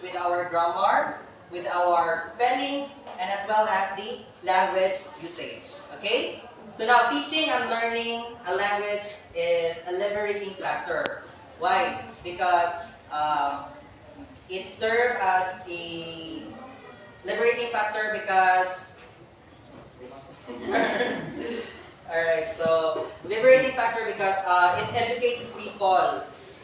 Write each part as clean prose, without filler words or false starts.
with our grammar, with our spelling, and as well as the language usage. Okay? So now, teaching and learning a language is a liberating factor. Why? Because it serves as a liberating factor because alright, so liberating factor because it educates people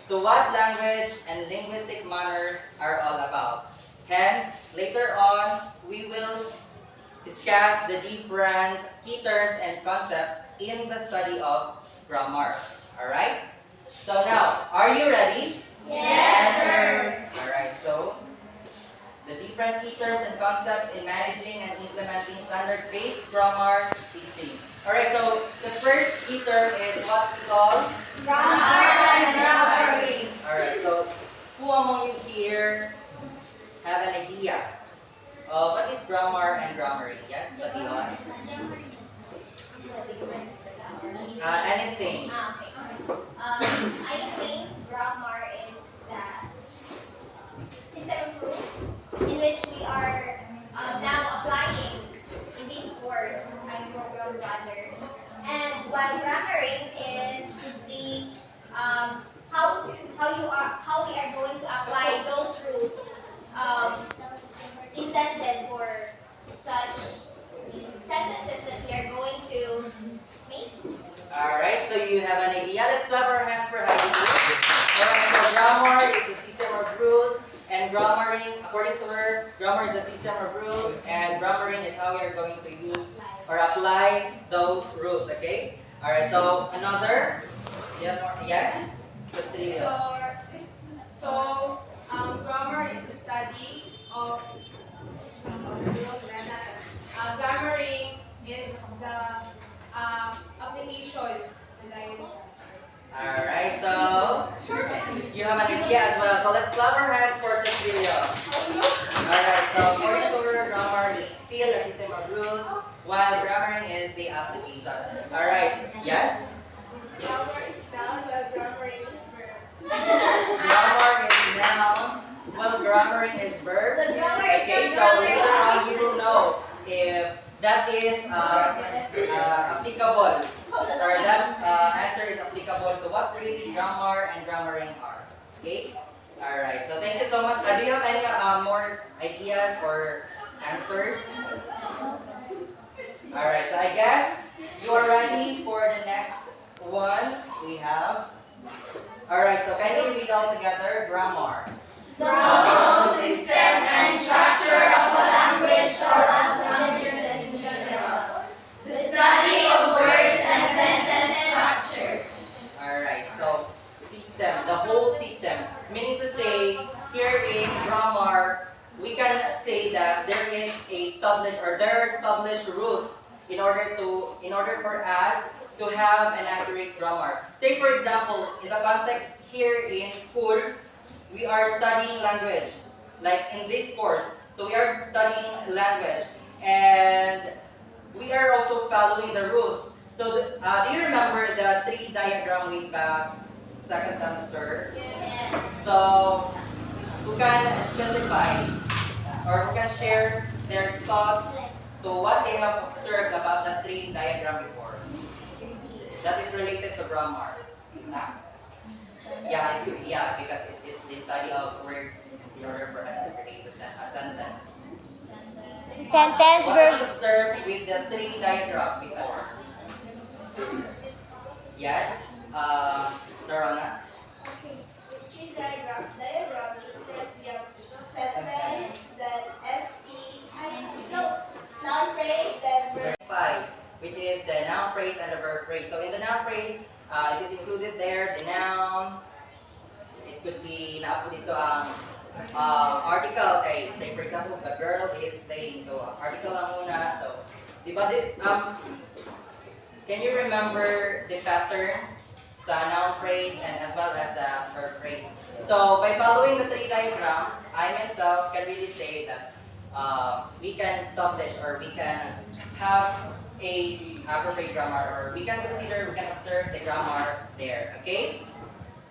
to what language and linguistic manners are all about. Hence, later on, we will discuss the different key terms and concepts in the study of grammar. Alright? So now, are you ready? Yes, sir. Alright, so the different key terms and concepts in managing and implementing standards-based grammar teaching. Alright, so the first key term is what we call Grammar and grammar. alright, so who among you here have an idea of what is grammar and grammar? Yes, Batiwan? Anything. Okay. I think grammar is the system of rules in which we are now applying in this course and program rather. And while grammaring is the how we are going to apply those rules intended for such sentences that we are going to make. Alright, so you have an idea. Let's clap our hands for having this. Alright, so grammar is the system of rules, and grammaring, according to her, grammar is the system of rules, and grammaring is how we are going to use or apply those rules, okay? Alright, so another? You have more? Yes? So, Grammar is the study of grammaring is the application. alright, so you have an idea as well. So let's clap our hands for Cecilia. Alright, so according to her, grammar is still a system of rules, while grammaring is the application. Alright, yes? Grammar is noun, while grammaring is verb. Grammar is noun, while grammaring is verb. The grammar is Okay, the so grammar. later on you will know if that is applicable or that answer is applicable to what really grammar and grammaring are. Okay? Alright, so thank you so much. Do you have any more ideas or answers? Alright, so I guess you are ready for the next one we have. Alright, so can you read all together? Grammar. The whole system and structure of a language or of languages in general. The study of words and sentence structure. Alright, so system, the whole system. Meaning to say, here in grammar, we can say that there is a established or there are established rules in order for us to have an accurate grammar. Say for example, in the context here in school, we are studying language, like in this course. So we are studying language, and we are also following the rules. So do you remember the tree diagram we got second semester? Yes. So who can specify or who can share their thoughts? So what they have observed about the tree diagram before? That is related to grammar. Yeah, because it is the study of words in order for us to create a sentence. Sentence What have you observed with the tree diagram before? Yes, Sarona? Okay. The tree diagram refers the sentence that noun phrase that verb. 5, which is the noun phrase and the verb phrase. So in the noun phrase, it is included there, the noun. It could be naapod dito ang article. Okay, say for example, the girl is playing. So article ang una. So, di ba, can you remember the pattern sa noun phrase and as well as sa verb phrase? So by following the tree diagram, I myself can really say that we can establish or we can have a appropriate grammar, or we can observe the grammar there. Okay?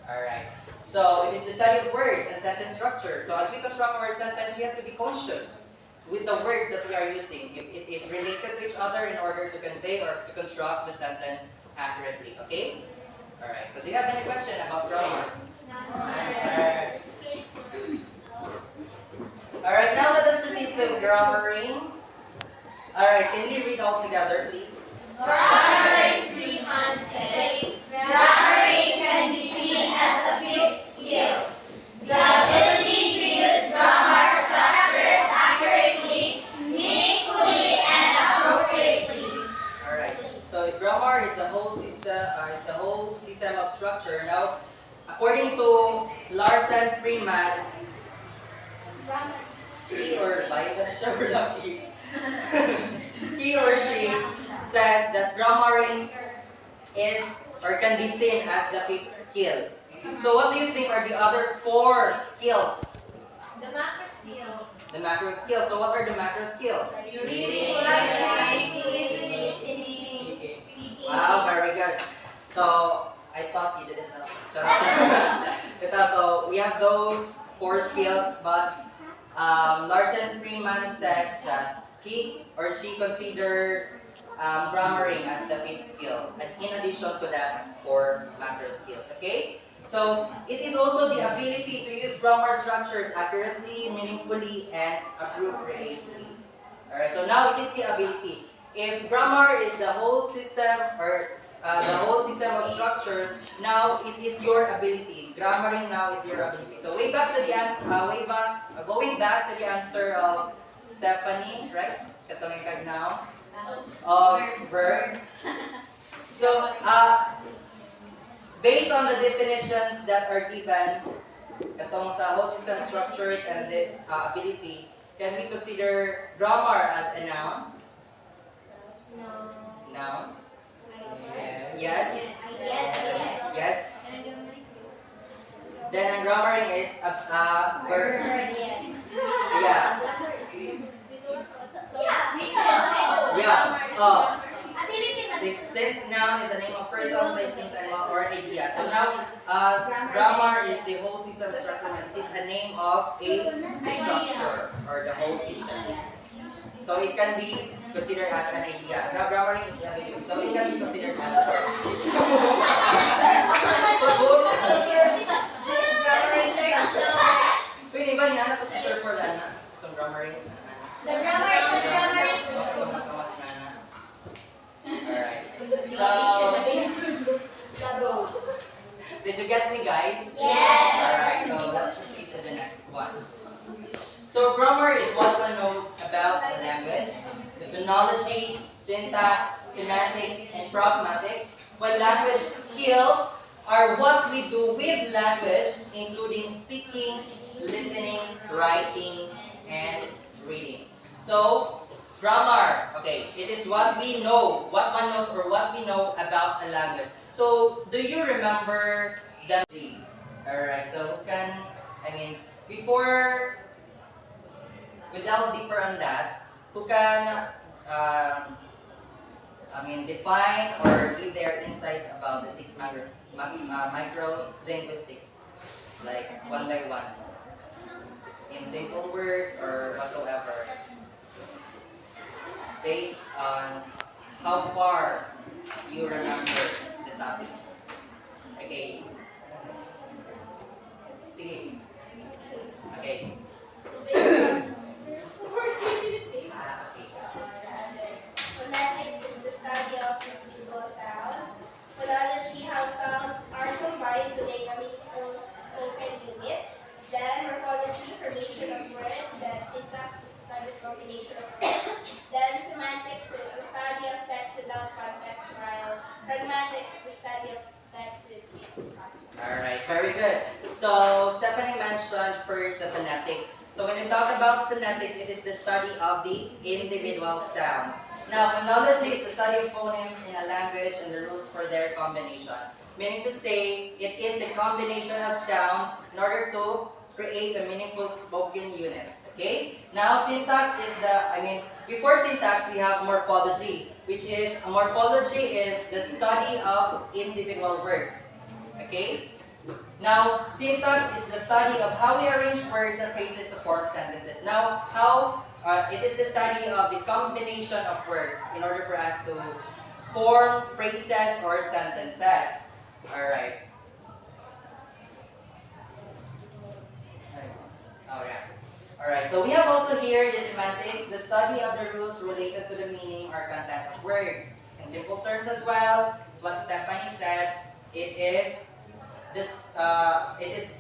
Alright. So it is the study of words and sentence structure. So as we construct our sentence, we have to be conscious with the words that we are using, if it is related to each other in order to convey or to construct the sentence accurately. Okay? Alright. So do you have any question about grammar? Alright. Alright, now let us proceed to grammaring. Alright, can we read all together, please? Grammar Freeman says, grammar can be seen as a fifth skill. The ability to use grammar structures accurately, meaningfully, and appropriately. Alright, so grammar is the whole system of structure. Now, according to Larson Freeman, he or he or she says that grammaring is or can be seen as the fifth skill. So what do you think are the other four skills? The macro skills. The macro skills. So what are the macro skills? Reading, writing, listening, speaking. Wow, very good. So I thought you didn't know. So we have those four skills, but Larson Freeman says that he or she considers grammaring as the fifth skill, and in addition to that, four macro skills. Okay? So it is also the ability to use grammar structures accurately, meaningfully, and appropriately. Alright, so now it is the ability. If grammar is the whole system or the whole system of structure, now it is your ability. Grammaring now is your ability. So way back to the answer, going back to the answer of Stephanie, right? Katong now of verb. So based on the definitions that are given, katong sa whole system structures and this ability, can we consider grammar as a noun? No. Noun? Yes. Yes? Yes. Yes? Then grammaring is a verb. Yes. Yeah. Yeah. Since noun is the name of person, place, things, animal, or idea. So now, grammar is the whole system structure. It is the name of a structure or the whole system. So it can be considered as an idea. Now, grammaring is the ability. So it can be considered as a verb. Pwede ba niya na to si Sir Forlana? Itong grammaring? The grammar is the grammar. Alright. So, did you get me, guys? Yes. Alright, so let's proceed to the next one. So, grammar is what one knows about a language, the phonology, syntax, semantics, and pragmatics, while language skills are what we do with language, including speaking, listening, writing, and reading. So, grammar, okay, it is what we know, what one knows or what we know about a language. So, do you remember the G? Alright, so before we delve deeper on that, who can, define or give their insights about the six micro-linguistics, like one by one, in simple words or whatsoever, based on how far you remember the topics. Okay. Sige. Okay. Phonetics is the study of individual sound. Phonology, how sounds are combined to make a meaningful spoken unit. Then morphology, formation of words. Then syntax is the study of combination of words. Then semantics is the study of text without context, while pragmatics is the study of text with its context. Alright, very good. So, Stephanie mentioned first the phonetics. So, when we talk about phonetics, it is the study of the individual sounds. Now, phonology is the study of phonemes in a language and the rules for their combination. Meaning to say, it is the combination of sounds in order to create a meaningful spoken unit. Okay? Now, syntax is before syntax, we have morphology, which is, morphology is the study of individual words. Okay? Now, syntax is the study of how we arrange words and phrases to form sentences. Now, it is the study of the combination of words in order for us to form phrases or sentences. Alright. Oh, yeah. Alright, so we have also here the semantics, the study of the rules related to the meaning or content of words. In simple terms as well, is what Stephanie said, it is the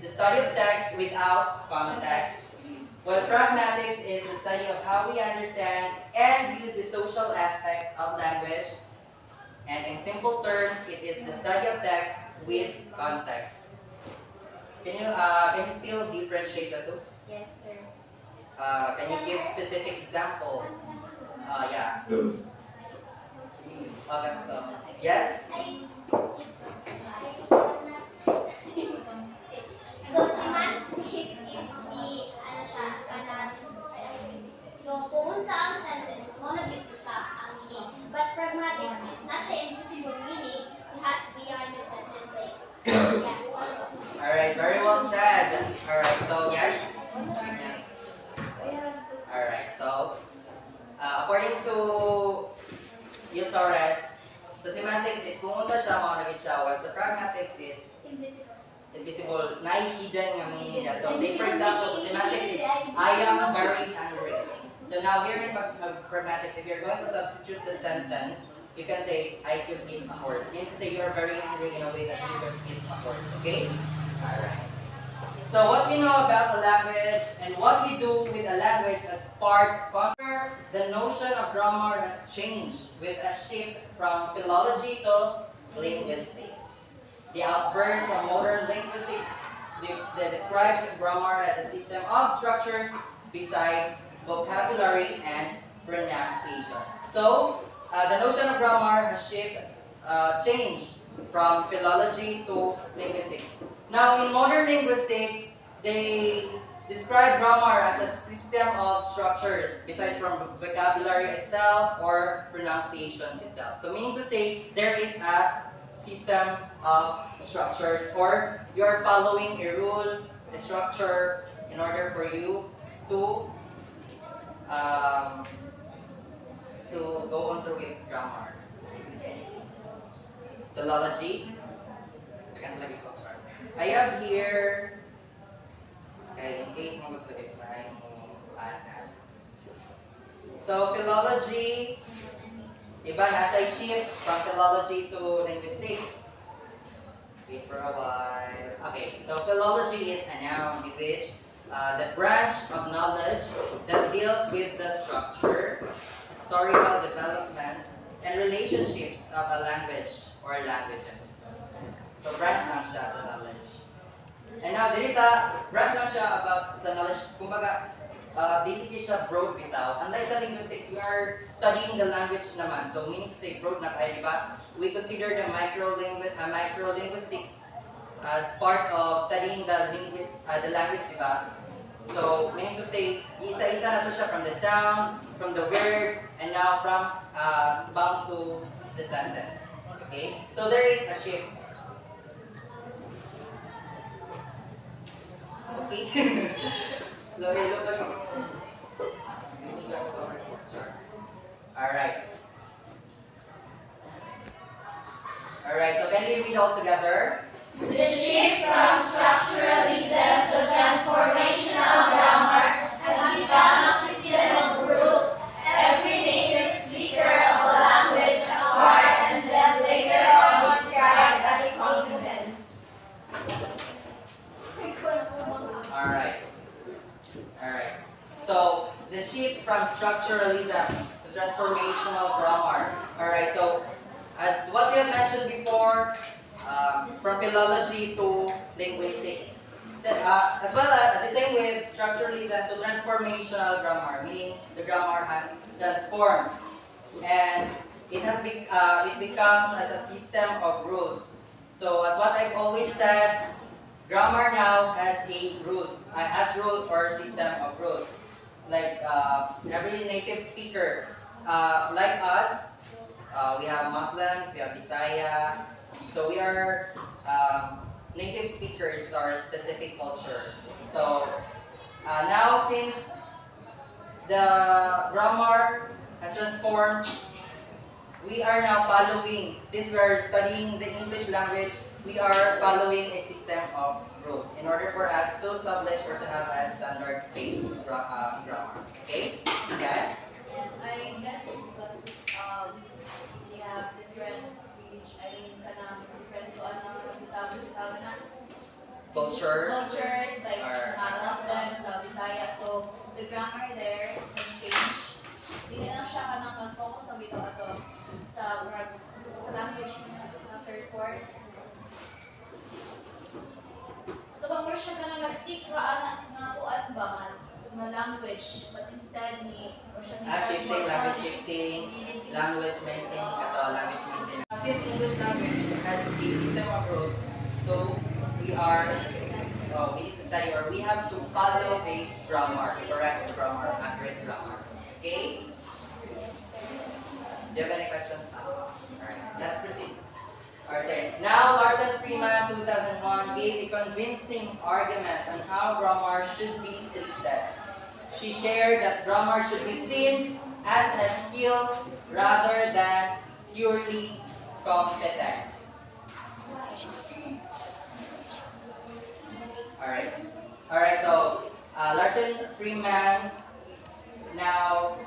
study of text without context. While pragmatics is the study of how we understand and use the social aspects of language. And in simple terms, it is the study of text with context. Can you still differentiate the two? Yes, sir. Can you give specific example? Yeah. Okay. Yes? So, semantics is the, ano siya, kanang, so, kung sa ang sentence, mo naglit ko siya ang meaning. But pragmatics is na siya invisible meaning, behind the sentence, like, yeah, so, Alright, very well said. Alright, so yes? Alright, so according to Eusores, sa semantics is kung unsa siya maunagit siya, while sa pragmatics is invisible. invisible, na-hidden nga meaning niya. So say for example, sa semantics is, I am very angry. So now here in pragmatics, if you're going to substitute the sentence, you can say, I could eat a horse. You need to say you are very angry in a way that you could eat a horse, okay? Alright. So what we know about the language and what we do with a language at Spark, the notion of grammar has changed with a shift from philology to linguistics. The outburst of modern linguistics describes grammar as a system of structures besides vocabulary and pronunciation. So the notion of grammar has changed from philology to linguistics. Now, in modern linguistics, they describe grammar as a system of structures besides from vocabulary itself or pronunciation itself. So, meaning to say, there is a system of structures, or you are following a rule, a structure, in order for you to go on through with grammar. Philology. I have here, okay, in case mo to define mo anas. So, philology, diba, nasa shift from philology to linguistics. Wait for a while. Okay, so philology is a noun in which the branch of knowledge that deals with the structure, historical development, and relationships of a language or languages. So branch lang siya sa knowledge. And now, there is a branch lang siya about sa knowledge. Kumbaga, dili siya broad bitaw. Unlike sa linguistics, we are studying the language naman. So meaning to say broad na tayo, diba? We consider the microlinguistics as part of studying the language, diba? So meaning to say, isa-isa na to siya from the sound, from the words, and now from bound to the sentence. Okay? So there is a shift. Okay. Slowly look at it. Alright. Alright, so can you read all together? The shift from structuralism to transformational grammar has become a system of rules. Every native speaker of a language acquired and then later on described as competence. Alright. Alright. So, the shift from structuralism to transformational grammar. Alright, so, as what we have mentioned before, from philology to linguistics. As well as the same with structuralism to transformational grammar, meaning the grammar has transformed. And it becomes as a system of rules. So, as what I've always said, grammar now has rules or system of rules. Like every native speaker, like us, we have Muslims, we have Bisaya. So we are native speakers to our specific culture. So now since the grammar has transformed, we are now following, since we are studying the English language, we are following a system of rules in order for us to establish or to have a standards-based grammar. Okay? Yes? And I guess because we have different different Cultures. cultures like Are- Muslims, Bisaya. So the grammar there has changed. Hindi lang siya kanang focus na bito ato sa language sa third word. Ito ba mura siya kanang nag-stick ra nga kuan ba nga language, but instead ni Shifting, language maintaining, language maintenance. Since English language has a system of rules, so we need to study or we have to follow the grammar, correct grammar, accurate grammar. Okay? Do you have any questions now? Alright, let's proceed. Alright, now Larson Freeman 2001 gave a convincing argument on how grammar should be treated. She shared that grammar should be seen as a skill rather than purely competence. Alright, so Larson Freeman now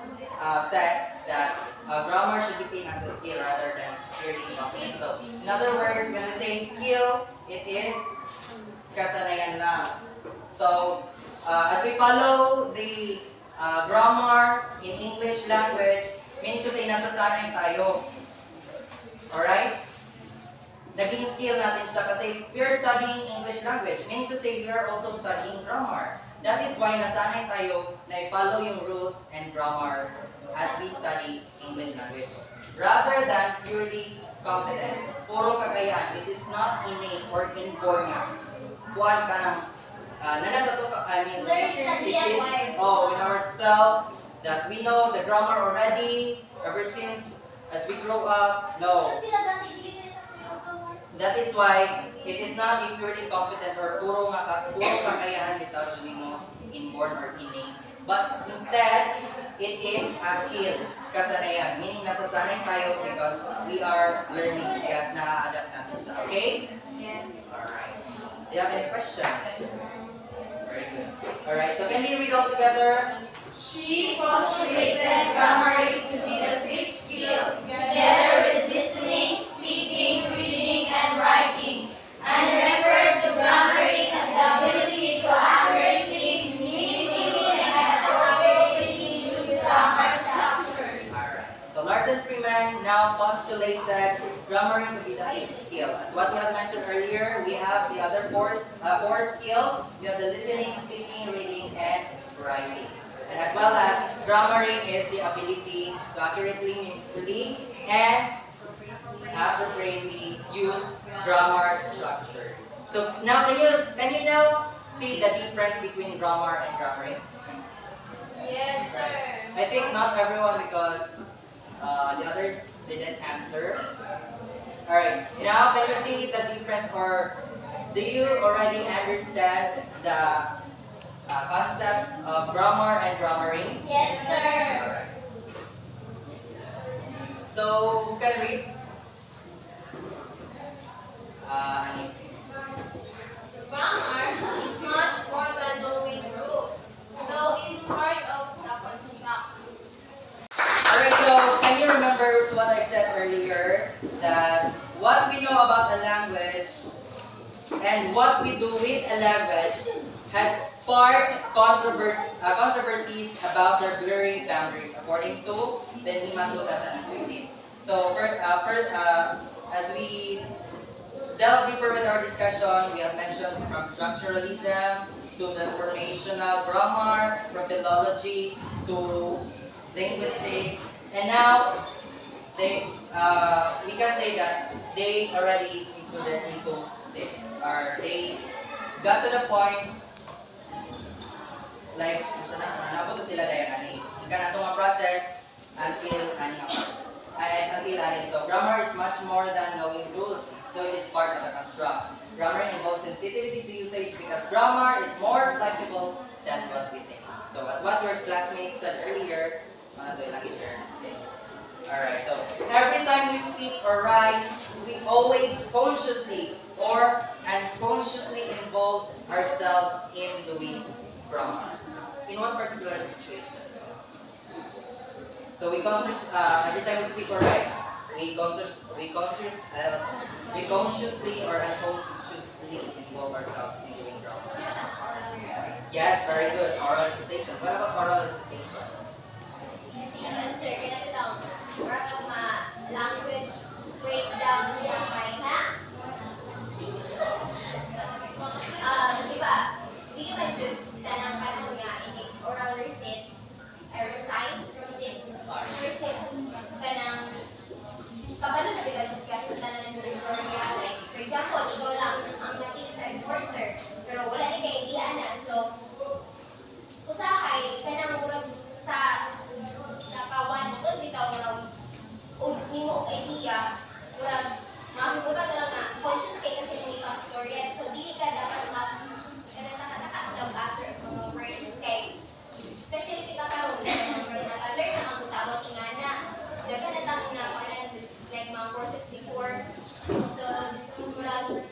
says that grammar should be seen as a skill rather than purely competence. So, in other words, when we say skill, it is kasanayan lang. So, as we follow the grammar in English language, meaning to say, nasasanay tayo. Alright? Naging skill natin siya kasi we are studying English language, meaning to say, we are also studying grammar. That is why nasanay tayo na i-follow yung rules and grammar as we study English language. Rather than purely competence, puro kakayahan. It is not innate or inborn nga. Kuhan ka ng Learn siya it is DIY. in ourselves that we know the grammar already ever since as we grow up. No. That is why it is not a purely competence or puro kakayahan without mo inborn or innate. But instead, it is a skill, kasanayan. Meaning nasasanay tayo because we are learning, yes, na-adapt natin siya. Okay? Yes. Alright. Do you have any questions? Very good. Alright, so can we read all together? She postulated grammar to be the fifth skill, together with listening, speaking, reading, and writing, and referred to grammar as the ability to accurately, meaningfully, and appropriately use grammar structures. Alright. So Larson Freeman now postulated grammar to be the fifth skill. As what we have mentioned earlier, we have the other four skills. We have the listening, speaking, reading, and writing. And as well as grammaring is the ability to accurately, meaningfully, and appropriately use grammar structures. So now can you now see the difference between grammar and grammaring? Yes, sir. I think not everyone because the others didn't answer. Alright, now can you see the difference or do you already understand the concept of grammar and grammaring? Yes, sir. Alright. So, who can read? Ani. Grammar is much more than knowing rules, though it is part of the construct. Alright, so can you remember what I said earlier? That what we know about a language and what we do with a language has sparked controversies about their blurring boundaries, according to Benima 2015. So first, as we delve deeper with our discussion, we have mentioned from structuralism to transformational grammar, from philology to linguistics, and now we can say that they already included into this, or they got to the point like nabot sila dahil ani ikan ato nga process until ani nga process until ani. So grammar is much more than knowing rules, so it is part of the construct. grammar involves sensitivity to usage because grammar is more flexible than what we think. So as what your classmates said earlier, mga doy lang i-share. Okay. Alright, so every time we speak or write, we always consciously or unconsciously involve ourselves in doing grammar. In what particular situations? So we every time we speak or write, we consciously or unconsciously involve ourselves in doing grammar. Yes, very good. Oral recitation. What about oral recitation? Sir, ganito daw. Murag language breakdown sa kaya. Di ba? Di ba jud tanang panahon nga ini oral recite kanang kabalo na bigay siya kasi tanan ng istorya like for example ikaw lang ang nating sa reporter pero wala ni kay idea na so usahay kanang murag sa kawan ito bitaw nga ug nimo og idea murag mahibutan na lang nga conscious kay kasi mo ipang storya so dili ka dapat mag kanang nakataka after mga words kay especially kita karon nag-alert na ang tawag ingana dagan na tang na like mga courses before so murag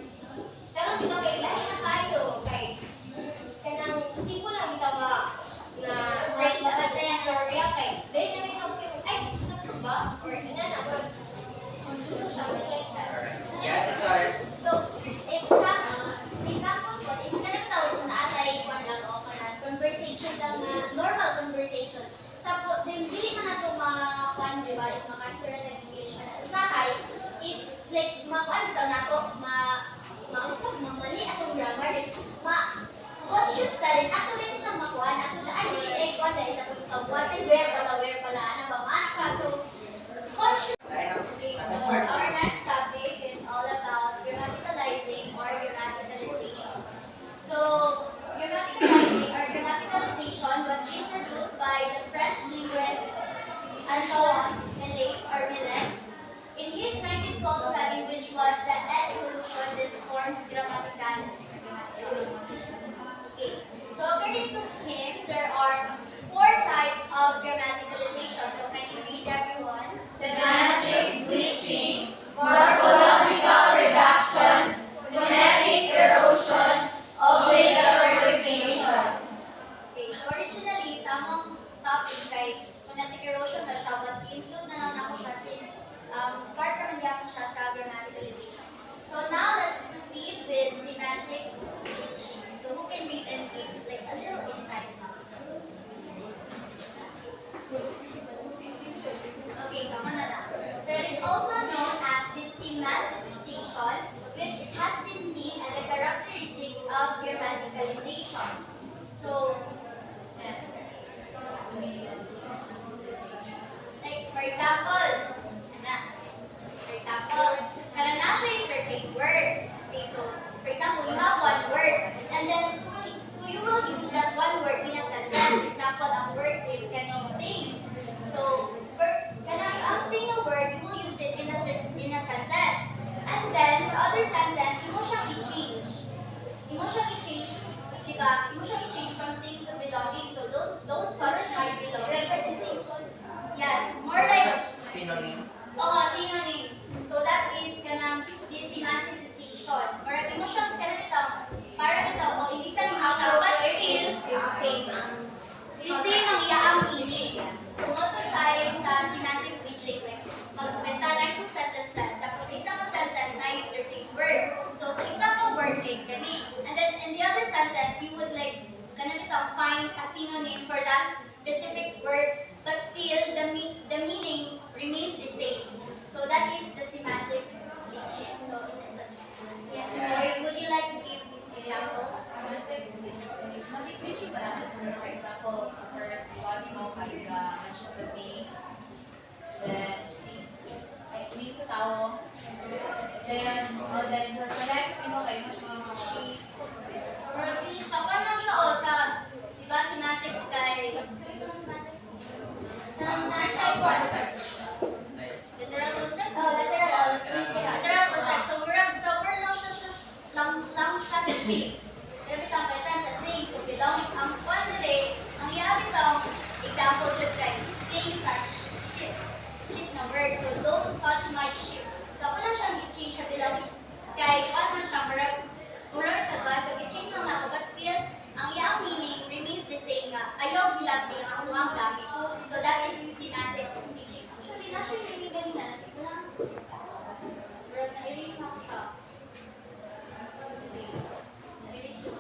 karon bitaw kay lahi na kayo kay kanang simple lang bitaw na phrase sa kanya storya kay dahil na rin ako ay sakto ba or ingana murag so siya like that. Yes, sorry. So, example po is kanang tawag na atay kwan lang o kanang conversation lang na normal conversation. Tapos, dili man nato ma-kwan, di ba, is maka-student ng English man. Usahay is like ma-kwan daw nato, mamali atong grammar din, conscious na rin, ato din siyang makuhan, ato siya, ay, dili, ay, kwan dahil sa pagkabuan, ay, where pala, ano ba, maka, so, conscious. Okay, so our next topic is all about grammaticalizing or grammaticalization. So, grammaticalization was introduced by the French linguist Antoine Millet in his 1912 study, which was the evolution des formes grammaticales. Okay, so according to him, there are 4 types of grammaticalization. So can you read everyone? Semantic bleaching, morphological reduction, phonetic erosion, obligatory revision. Okay, so originally, sa among topic kay phonetic erosion na siya, but include na lang ako siya since part naman gapon siya sa grammaticalization. So now, let's proceed with semantic bleaching. So who can read and give like a little insight? Okay, so so it is also known as systematization, which has been seen as a characteristic of grammaticalization. So, like for example, kanan na siya yung certain word. Okay, so for example, you have one word, and then so you will use that one word in a sentence. For example, ang word is kaning thing. So, ang thing na word, you will use it in a sentence. And then, sa other sentence, you mo siyang i-change. You mo siyang i-change, diba? You mo siyang i-change from thing to belonging. So, don't touch my belonging. Representation. Yes, more like, Synonym. synonym. So, that is kanang desemanticization. Or, you mo siyang, parang ito, ilisan mo siya, but still, same. Listing ang iyaang meaning. So, mo ito siya sa semantic bleaching. Like, magbenta na yung sentences. Tapos, sa isang sentence na yung certain word. So, sa isang word, like, gani. And then, in the other sentence, you would like, find a synonym for that specific word. But still, the meaning remains the same. So, that is the semantic bleaching. So, yes. Or, would you like to give examples? Semantic bleaching ba naman? For example, sa first one, kayo mention the name, then name sa tao, then sa next, kayo mention she. Or, kapan lang siya, sa, diba, semantics kay, literal context. Literal context. So, murag, lang word. So, don't touch my ship. So, ako lang siyang i-change sa bilang kay ano man siya, murag taga, so i-change lang ako. But still, ang iyang meaning remains the same nga. Ayaw hilabdi ang ako ang gamit. So, that is semantic teaching. Actually, nasa yung meaning ganina. Murag na-erase na ko siya. Okay. Na-erase ko.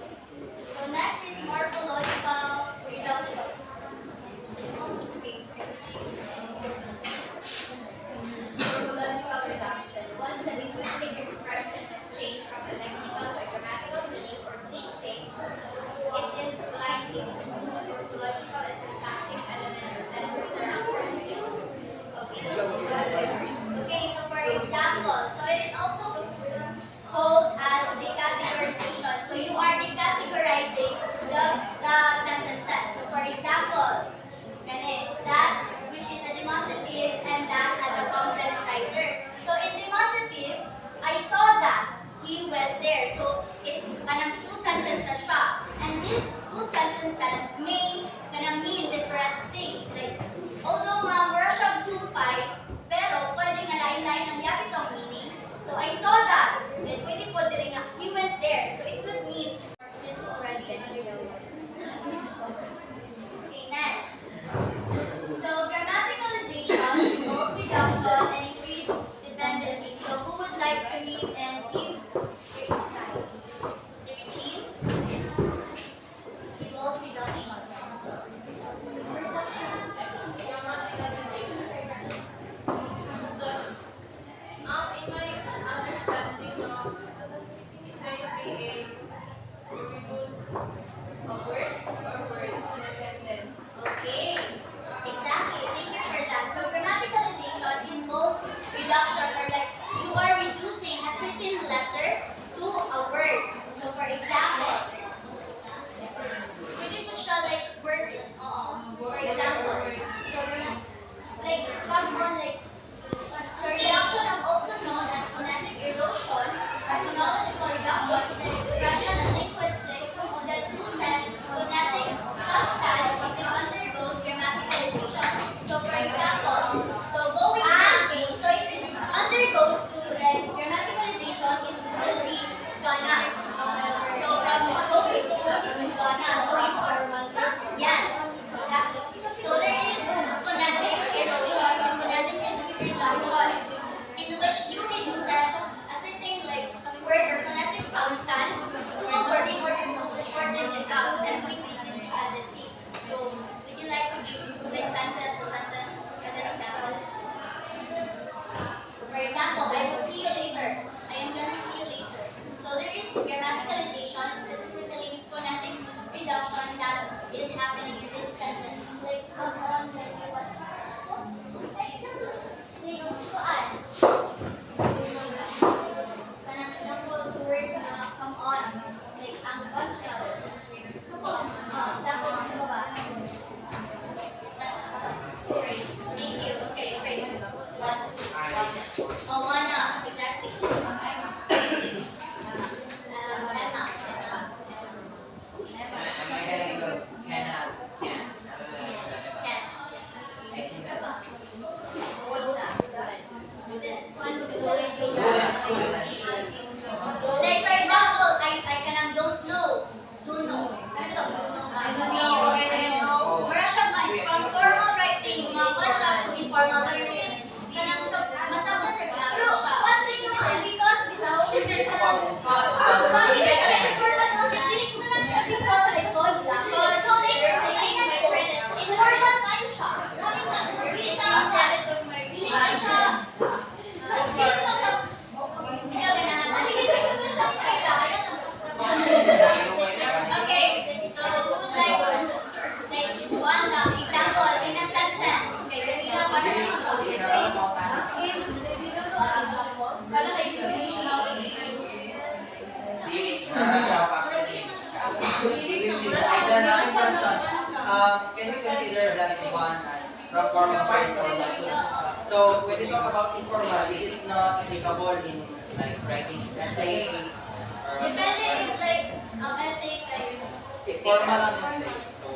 So, next is morphological reduction. Okay. Morphological reduction. Once a linguistic expression is changed from a lexical to a grammatical meaning or teaching, it is likely to lose morphological and syntactic elements and characteristics of its vocabulary. Okay, so for example, so it is also called as decategorization. So you are decategorizing the sentences. So for example, that which is a demonstrative and that as a complementizer. So in demonstrative, I saw that he went there. So it kanang two sentences siya. And these two sentences may kanang mean different things. Like although mura siya supay, pero pwede nga lain-lain ang yapit ang meaning. So I saw that. Then pwede po din nga he went there. So it could mean is it already understood? Okay, next. So grammaticalization involves reduction and increased dependency. So who would like to read and give your insights? The routine involves reduction. In my understanding, it might be a reduce a word or words in a sentence. Okay, exactly. Thank you for that. So grammaticalization involves reduction or like you are reducing a certain letter to a word. So for example, pwede po siya like words. For example, so like come on like so reduction is also known as phonetic erosion or phonological reduction is an expression in linguistics that loses phonetic substance if it undergoes grammaticalization. So for example, so going so if it undergoes to like grammaticalization, it will be gana. So from going to gana, so you are yes, exactly. So there is phonetic erosion or phonetic reduction in which you reduce a certain like word or phonetic substance to a word in order to shorten it out and to increase its tendency. So would you like to give like sentence as an example? For example, I will see you later. I am gonna see you later. So there is grammaticalization, specifically phonetic reduction that is happening in this sentence. Like come on, like what? Like kuan. Kanang example sa word na come on. Like ang on siya. Tapos ano ba? Phrase. Thank you. Okay, phrase. Oh, wanna. Exactly. Emma. Am I gonna go? Cannot. Can. Can. Isa pa. Would na. Like for example, I kanang don't know. Do know. Ano to? Do know ba? Mura siya from formal writing, mga siya to informal writing. Kanang masabot na ginagawa siya. What do you know? Because without she's in kanang dili ko na lang because like cause so later ay informal tayo siya. Dili siya dili siya okay, so who would like one example in a sentence? Okay, then we have one example. Another question. Can you consider that one as from formal to informal? So when you talk about informal, it is not applicable in like writing essays or Depende if like essay like formal lang essay. So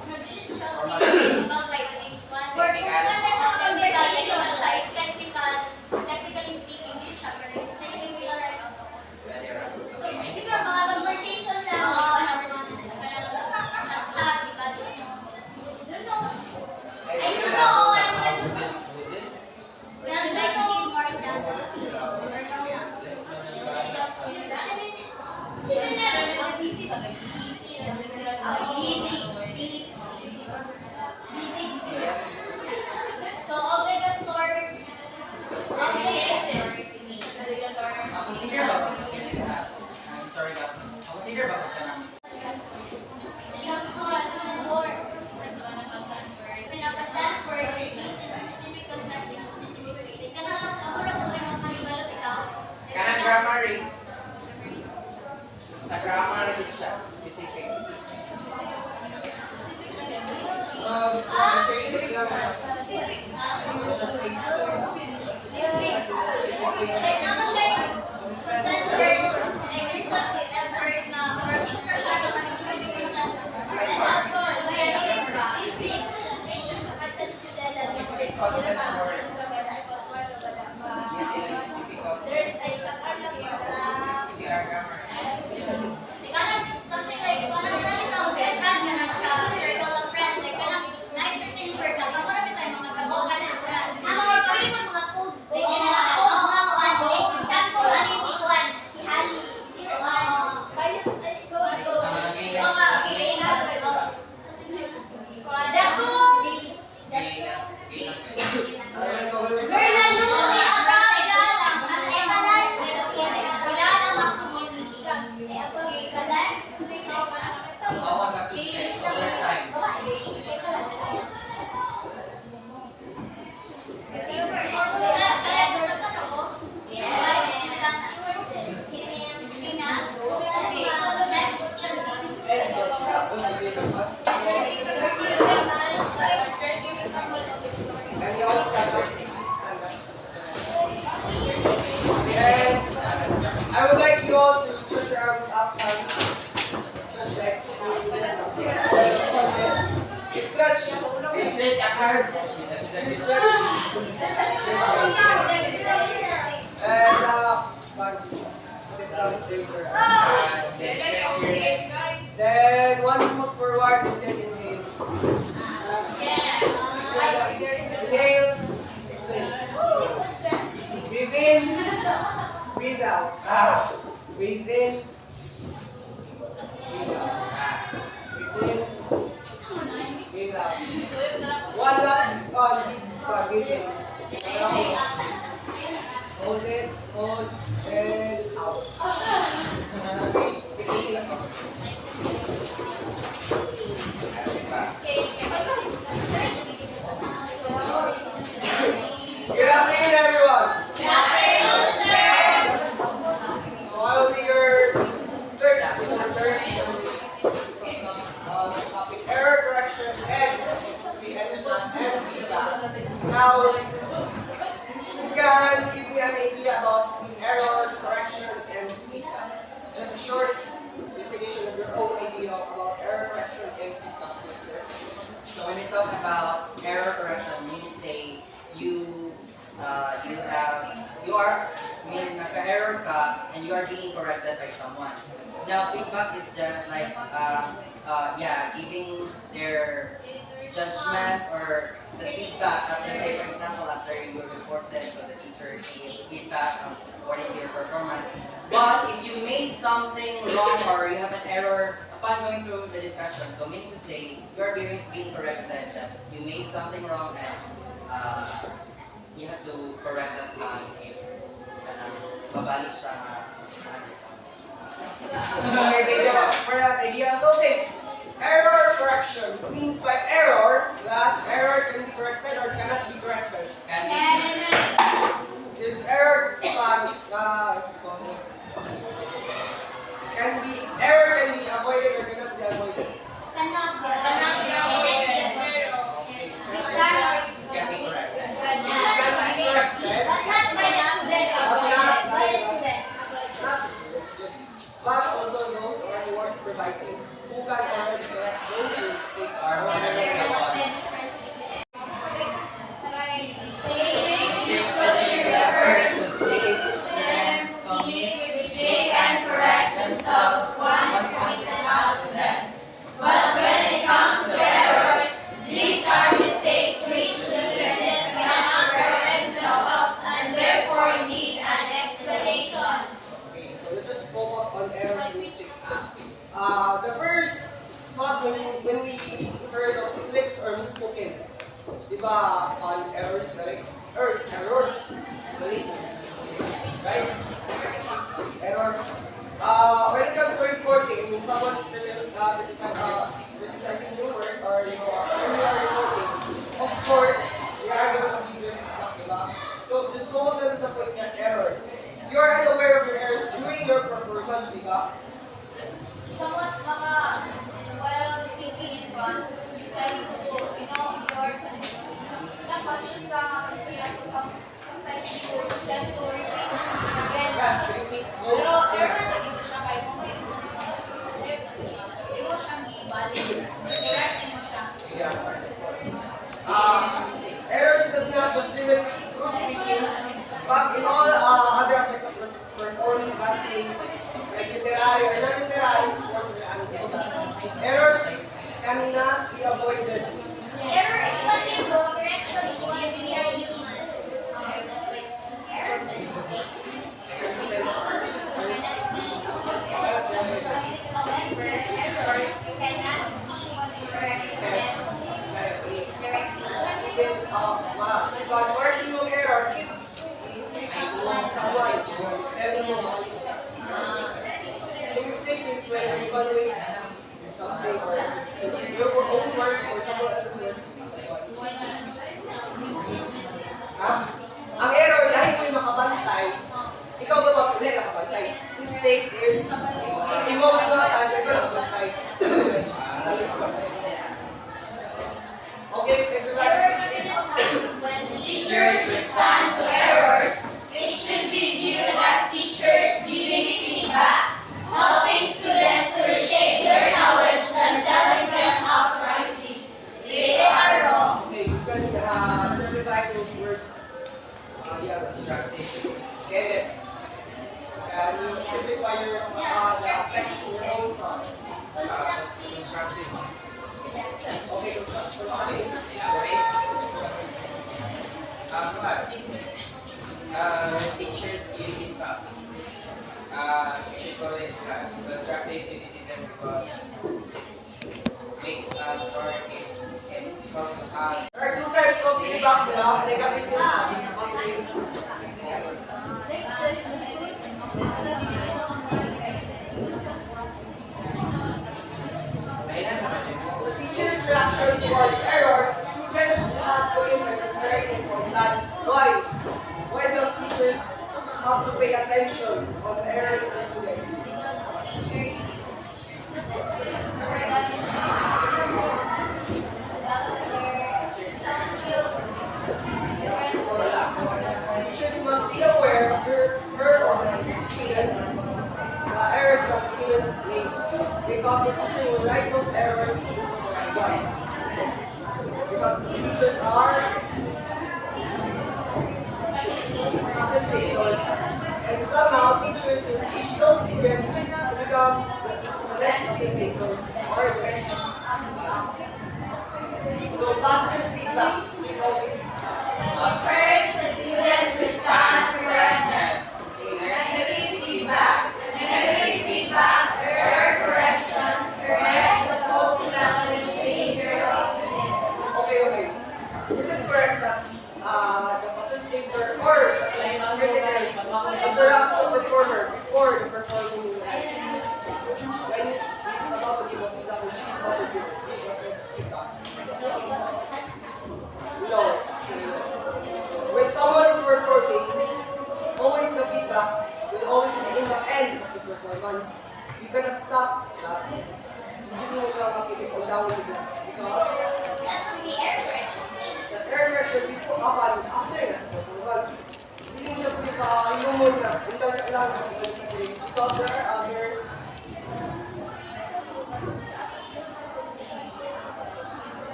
for technical siya, it can become Like, naman siya yung content word, like, there's a effort na, or instruction na kasi consultants, or there's a something like, parang marami tayong friend na sa circle of friends, like, parang na-certain word na, parang marami tayong mga sabog, pwede mo mga code, like, example, ano yung si Juan, si Hali, si Juan, Awas ako overtime. And we all stand up, please stand up. And I would like you all to stretch your arms up and stretch legs. Stretch. Stretch hard. Stretch. And put it down straighter. Then stretch your legs. Then 1 foot forward and then inhale. Inhale. Exhale. Breathe in. Breathe out. Breathe in. Breathe out. Breathe in. Breathe out. One last breathe in. Hold it. Hold. And out. Okay. Take a seat. Good afternoon, everyone. So I will be your third topic, error correction and feedback. Now, you can give me an idea about error correction and feedback. Just a short definition of your own idea about error correction and feedback, Mr. So when we talk about error correction, means say you naka-error ka and you are being corrected by someone. Now feedback is just like giving their judgment or the feedback after, say for example, after you were reported, so the teacher gives feedback on what is your performance. But if you made something wrong or you have an error upon going through the discussion, so meaning to say you are being corrected that you made something wrong and you have to correct that one if babalik siya na Okay, thank you for that idea. So, okay, error correction means by error that error can be corrected or cannot be corrected. This error error can be avoided or cannot be avoided. can be corrected. Not students, but also those who are supervising who can already correct those mistakes. Themselves once pointed out to them. But when it comes to errors, these are mistakes which students cannot correct themselves and therefore need an explanation. Okay, so let's just focus on errors and mistakes first. The first thought when we heard of slips or misspoken, diba on errors, correct? Or error, mali. Right? Error. When it comes to reporting, I mean someone is criticizing your work or when you are reporting, of course, they are going to give you feedback, diba? So just focus on sa point ng error. You are unaware of your errors during your performance, diba? Somewhat while speaking in front, you try to, your them to repeat again. Yes, repeat those. Pero error lagi mo siya kay mo mo siyang ibalik. Correct mo siya. Yes. Errors does not just limit through speaking, but in all other aspects of performing dancing, like literary or non-literary sports, errors cannot be avoided. Error is one thing, but correction is one thing. Error is But yung error, if someone telling you the mistake is when you evaluate something or your own work or someone else's work. Ha? Ang error, dahil mo yung makabantay, ikaw ba mapili nakabantay? Mistake is, ikaw mo na tayo, ikaw nakabantay. Okay, everybody. When teachers respond to errors, it should be viewed as teachers giving feedback, helping students to reshape their knowledge and telling them how to rightly. They are wrong. Okay, you can simplify those words. Yes. Get it. And you simplify your the text in your own thoughts. Okay, constructive. Teachers give feedbacks. We should call it constructive criticism because makes us or it becomes us. There are two types of feedback, negative feedback and positive. The teacher's reaction towards errors, students have to impact is very important. Why? Why does teachers have to pay attention on errors of the students? Teachers must be aware of her or his students, the errors that the students make, because the teacher will write those errors for advice. Because teachers are facilitators, and somehow teachers will teach those students to become the next facilitators or the next. So positive feedback is okay. Affirm the students' response to correctness. Negative feedback. Negative feedback, error correction, corrects the faulty language behavior of students. Okay. Is it correct that the facilitator or the critical interrupts the performer before the performing when he's about to give a feedback or she's about to give a feedback? No. When someone is performing, always the feedback will always be in the end of the performance. You cannot stop that. Hindi mo siya makikip o down with it because the error correction before upon after nasa performance. Hindi mo siya pwede ka muna until sa ilang because there are other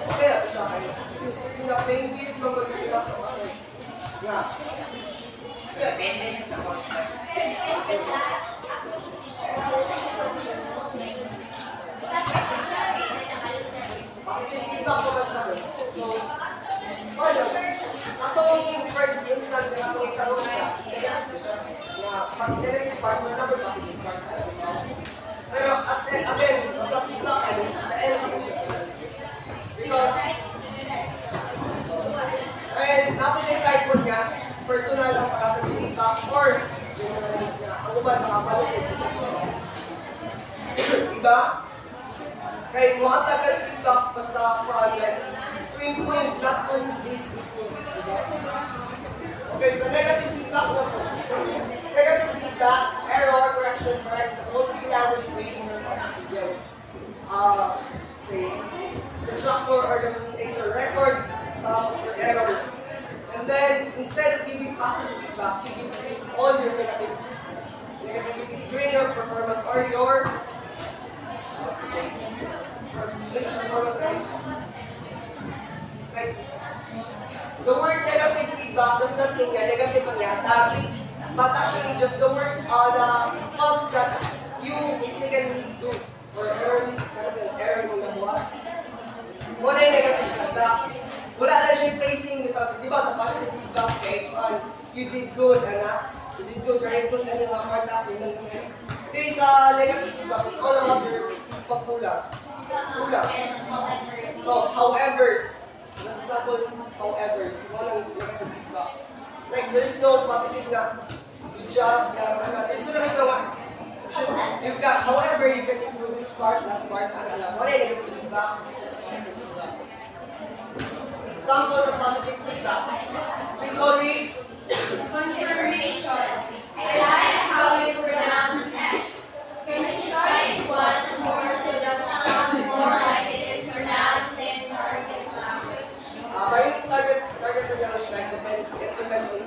okay, ito siya kayo. Sila playing field, mag sila kasi nga. Depende siya sa context. Positive feedback po lang kami. So, ano, atong first instance na atong itanong siya, negative siya, na pag negative part, may number positive part. Pero again, basta feedback, ano, the end mo siya. Because, and napos siya yung type mo niya, personal ang pagkakasi feedback, or general niya, ang uban makabalukod sa feedback. Diba? Kaya mga tagal feedback basta project to improve, not to disimprove. Diba? Okay, so negative feedback na po. Negative feedback, error, correction, corrects the faulty language behavior of students. Say, the instructor or the facilitator your performance or your performance like the word negative feedback does not mean nga negative ang yata. But actually just the words are the thoughts that you mistakenly do or error mo nabuhat. Wala yung negative feedback. Wala na siya praising because di ba sa positive feedback kay you did good, anak. You did good, very good, and yung mga part up, yun lang naman. There is a negative feedback. It's all about your pagkulang. Kulang. Oh, however's. Mas examples, however's. Walang negative feedback. Like, there's no positive na good job, it's not ito nga. You got, however, you can improve this part, that part, alam. Wala yung negative feedback. Examples of positive feedback. Please all read. Confirmation. I like how you pronounce X. Can you try it once more so that sounds more like it is pronounced in target language? Maraming target language like it depends on